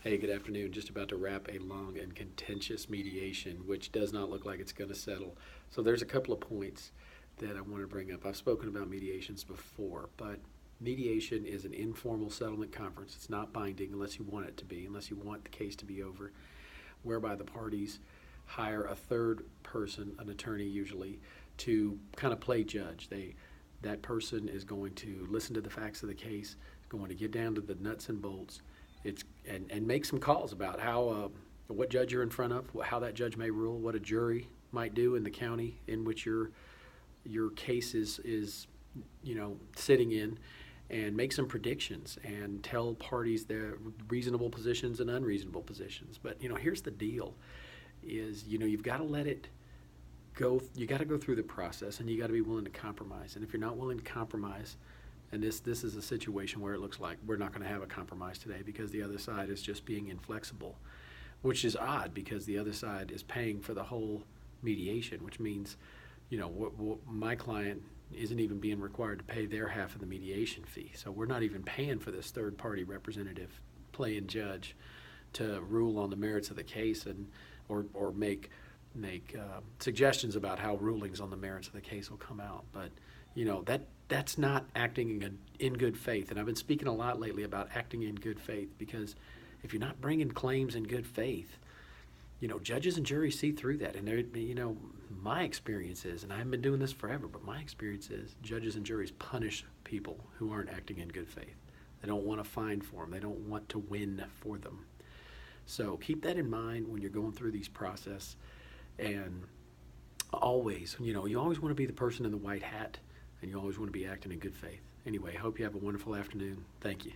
Hey, good afternoon. Just about to wrap a long and contentious mediation, which does not look like it's going to settle. So there's a couple of points that I want to bring up. I've spoken about mediations before, but mediation is an informal settlement conference. It's not binding unless you want it to be, unless you want the case to be over, whereby the parties hire a third person, an attorney usually, to kind of play judge. That person is going to listen to the facts of the case, going to get down to the nuts and bolts, and make some calls about how what judge you're in front of, how that judge may rule, what a jury might do in the county in which your case is sitting in, and make some predictions and tell parties their reasonable positions and unreasonable positions. But here's the deal: is you've got to let it go. You got to go through the process, and you got to be willing to compromise. And if you're not willing to compromise, and this is a situation where it looks like we're not going to have a compromise today because the other side is just being inflexible, which is odd because the other side is paying for the whole mediation, which means, my client isn't even being required to pay their half of the mediation fee. So we're not even paying for this third party representative playing judge to rule on the merits of the case or make suggestions about how rulings on the merits of the case will come out. But that's not acting in good faith. And I've been speaking a lot lately about acting in good faith, because if you're not bringing claims in good faith, judges and juries see through that. And my experience is, and I haven't been doing this forever, but my experience is judges and juries punish people who aren't acting in good faith. They don't want to find for them. They don't want to win for them. So keep that in mind when you're going through these process. And always, you always want to be the person in the white hat, and you always want to be acting in good faith. Anyway, I hope you have a wonderful afternoon. Thank you.